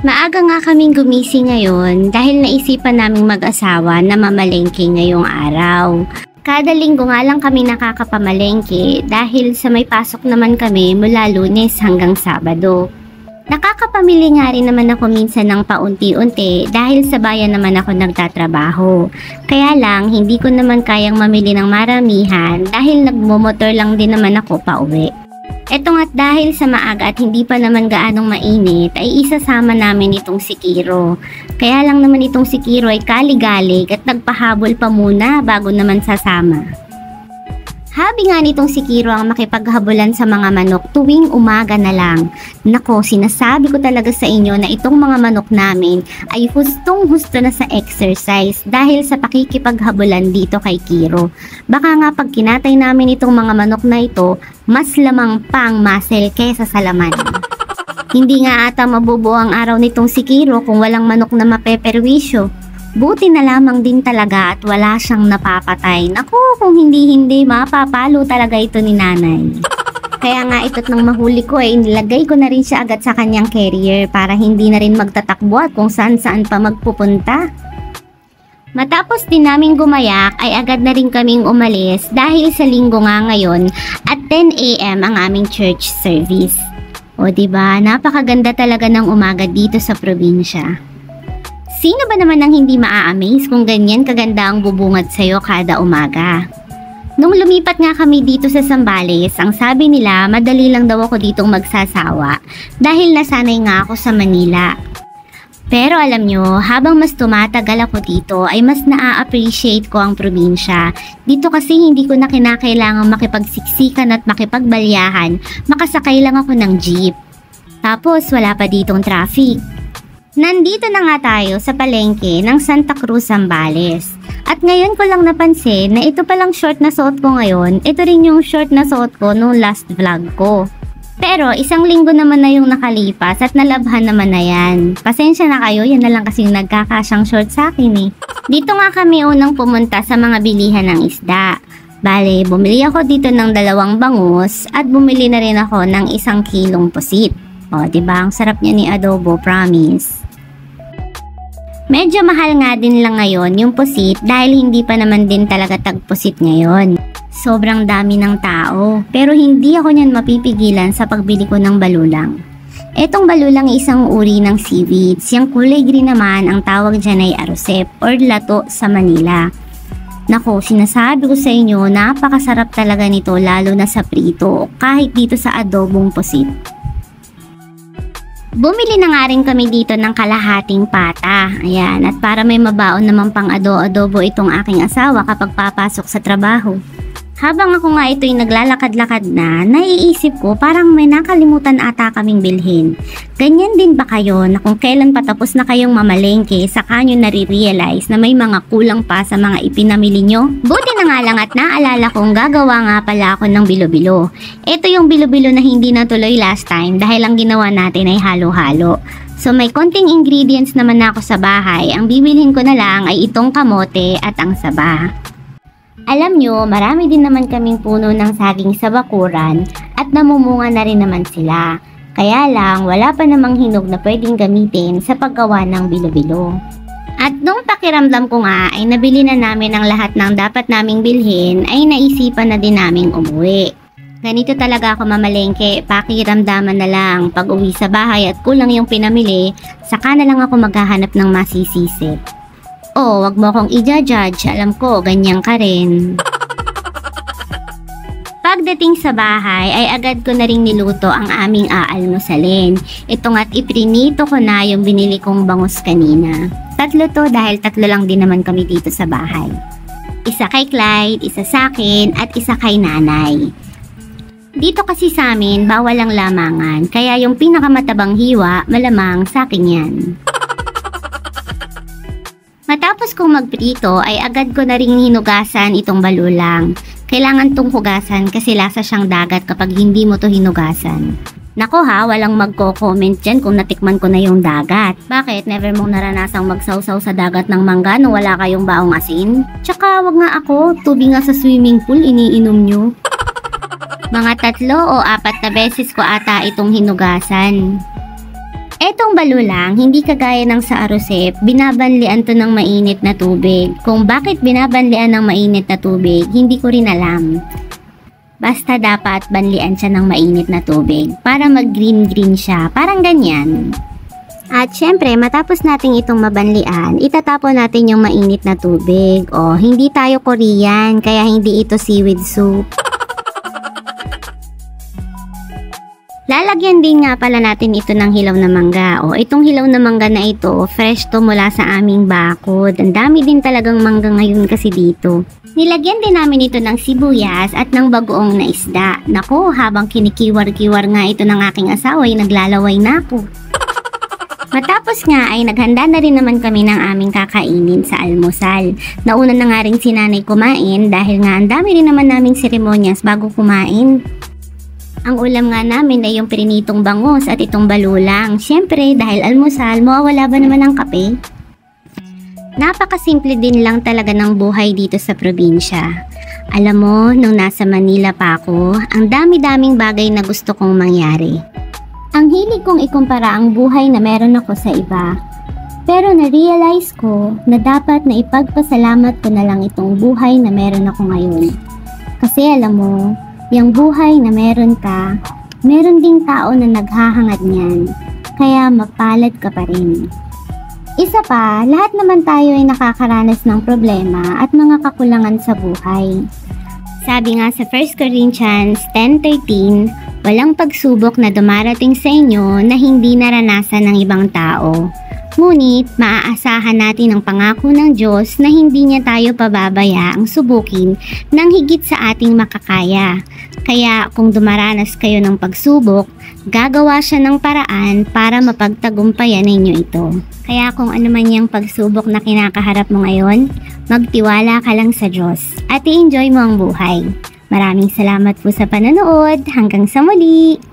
Maaga nga kaming gumising ngayon dahil naisipan naming mag-asawa na mamalengke ngayong araw. Kada linggo nga lang kami nakakapamalengke dahil sa may pasok naman kami mula Lunes hanggang Sabado. Nakakapamili nga rin naman ako minsan ng paunti-unti dahil sa bayan naman ako nagtatrabaho. Kaya lang hindi ko naman kayang mamili ng maramihan dahil nagmomotor lang din naman ako pauwi. Eto nga't dahil sa maaga at hindi pa naman gaanong mainit ay isasama namin itong si Kiro. Kaya lang naman itong si Kiro ay kaligalig at nagpahabol pa muna bago naman sasama. Habi nga nitong si Kiro ang makipaghabulan sa mga manok tuwing umaga na lang. Nako, sinasabi ko talaga sa inyo na itong mga manok namin ay hustong-husto na sa exercise dahil sa pakikipaghabulan dito kay Kiro. Baka nga pag kinatay namin itong mga manok na ito, mas lamang pang muscle kesa sa laman. Hindi nga ata mabubuo ang araw nitong si Kiro kung walang manok na mapeperwisyo. Buti na lamang din talaga at wala siyang napapatay. Naku, kung hindi mapapalo talaga ito ni nanay. Kaya nga ito't nang mahuli ko ay inilagay ko na rin siya agad sa kanyang carrier para hindi na rin magtatakbo at kung saan pa magpupunta. Matapos din naming gumayak ay agad na rin kaming umalis dahil sa linggo nga ngayon at 10 AM ang aming church service. O diba, napakaganda talaga ng umaga dito sa probinsya. Sino ba naman ang hindi maa-amaze kung ganyan kaganda ang bubungad sa'yo kada umaga? Nung lumipat nga kami dito sa Zambales, ang sabi nila madali lang daw ako ditong magsasawa dahil nasanay nga ako sa Manila. Pero alam nyo, habang mas tumatagal ako dito ay mas na-appreciate ko ang probinsya. Dito kasi hindi ko na kinakailangang makipagsiksikan at makipagbalyahan, makasakay lang ako ng jeep. Tapos wala pa ditong traffic. Nandito na nga tayo sa palengke ng Santa Cruz, Zambales. At ngayon ko lang napansin na ito palang short na suot ko ngayon, ito rin yung short na suot ko nung last vlog ko. Pero isang linggo naman na yung nakalipas at nalabhan naman na yan. Pasensya na kayo, yan na lang kasing nagkakasyang short sa akin eh. Dito nga kami unang pumunta sa mga bilihan ng isda. Bale, bumili ako dito ng 2 bangus at bumili na rin ako ng 1 kilong pusit. O, diba? Ang sarap niya ni adobo, promise. Medyo mahal nga din lang ngayon yung pusit dahil hindi pa naman din talaga tagpusit ngayon. Sobrang dami ng tao, pero hindi ako niyan mapipigilan sa pagbili ko ng balulang. Etong balulang isang uri ng seaweeds, yung kulay green naman ang tawag dyan ay arosep or lato sa Manila. Nako, sinasabi ko sa inyo, napakasarap talaga nito lalo na sa prito kahit dito sa adobong pusit. Bumili na nga rin kami dito ng kalahating pata. Ayan, at para may mabaon naman pang adobo itong aking asawa kapag papasok sa trabaho. Habang ako nga ito'y naglalakad-lakad na, naiisip ko parang may nakalimutan ata kaming bilhin. Ganyan din ba kayo na kung kailan patapos na kayong mamalengke, saka nyo nare-realize na may mga kulang pa sa mga ipinamili nyo? Buti na nga lang at naalala kong gagawa nga pala ako ng bilo-bilo. Ito yung bilo-bilo na hindi natuloy last time dahil ang ginawa natin ay halo-halo. So may konting ingredients naman ako sa bahay, ang bibilhin ko na lang ay itong kamote at ang saba. Alam nyo, marami din naman kaming puno ng saging sa bakuran at namumunga na rin naman sila. Kaya lang, wala pa namang hinog na pwedeng gamitin sa paggawa ng bilo-bilo. At nung pakiramdam ko nga ay nabili na namin ang lahat ng dapat naming bilhin ay naisipan na din naming umuwi. Ganito talaga ako mamalengke, pakiramdaman na lang. Pag uwi sa bahay at kulang yung pinamili, saka na lang ako maghahanap ng masisisi. Oh, wag mo akong i-judge. Alam ko, ganyan ka rin. Pagdating sa bahay, ay agad ko na ring niluto ang aming aalmusalin. Ito nga't iprinito ko na yung binili kong bangus kanina. 3 to dahil 3 lang din naman kami dito sa bahay. Isa kay Clyde, isa sa akin, at isa kay nanay. Dito kasi sa amin, bawal ang lamangan. Kaya yung pinakamatabang hiwa, malamang sa akin yan. Matapos kong magprito ay agad ko na ring hinugasan itong balulang. Kailangan tong hugasan kasi lasa siyang dagat kapag hindi mo to hinugasan. Nako ha, walang magko-comment dyan kung natikman ko na yung dagat. Bakit? Never mong naranasang magsawsaw sa dagat ng mangga nung wala kayong baong asin? Tsaka wag nga ako, tubig nga sa swimming pool iniinom nyo. Mga 3 o 4 na beses ko ata itong hinugasan. Etong balulang, hindi kagaya ng sa arosep, binabanlian to ng mainit na tubig. Kung bakit binabanlian ng mainit na tubig, hindi ko rin alam. Basta dapat banlian siya ng mainit na tubig para mag-green-green siya, parang ganyan. At syempre, matapos nating itong mabanlian, itatapon natin yung mainit na tubig. O, hindi tayo Korean, kaya hindi ito seaweed soup. Lalagyan din nga pala natin ito ng hilaw na mangga. O, itong hilaw na mangga na ito, fresh to mula sa aming bakod. Ang dami din talagang mangga ngayon kasi dito. Nilagyan din namin ito ng sibuyas at ng bagoong na isda. Naku, habang kinikiwar-kiwar nga ito ng aking asawa ay naglalaway na ako. Matapos nga ay naghanda na rin naman kami ng aming kakainin sa almusal. Nauna na nga rin si nanay kumain dahil nga ang dami rin naman naming seremonyas bago kumain. Ang ulam nga namin ay yung prinitong bangus at itong balulang. Siyempre, dahil almusal, mawawala ba naman ang kape? Napakasimple din lang talaga ng buhay dito sa probinsya. Alam mo, nung nasa Manila pa ako, ang dami-daming bagay na gusto kong mangyari. Ang hilig kong ikumpara ang buhay na meron ako sa iba. Pero na-realize ko na dapat na ipagpasalamat ko na lang itong buhay na meron ako ngayon. Kasi alam mo, yung buhay na meron ka, meron ding tao na naghahangad niyan, kaya mapalad ka pa rin. Isa pa, lahat naman tayo ay nakakaranas ng problema at mga kakulangan sa buhay. Sabi nga sa 1 Corinthians 10:13, walang pagsubok na dumarating sa inyo na hindi naranasan ng ibang tao. Ngunit, maaasahan natin ang pangako ng Diyos na hindi niya tayo pababayaang subukin ng higit sa ating makakaya. Kaya kung dumaranas kayo ng pagsubok, gagawa siya ng paraan para mapagtagumpayan ninyo ito. Kaya kung ano man yung pagsubok na kinakaharap mo ngayon, magtiwala ka lang sa Diyos at i-enjoy mo ang buhay. Maraming salamat po sa panonood. Hanggang sa muli!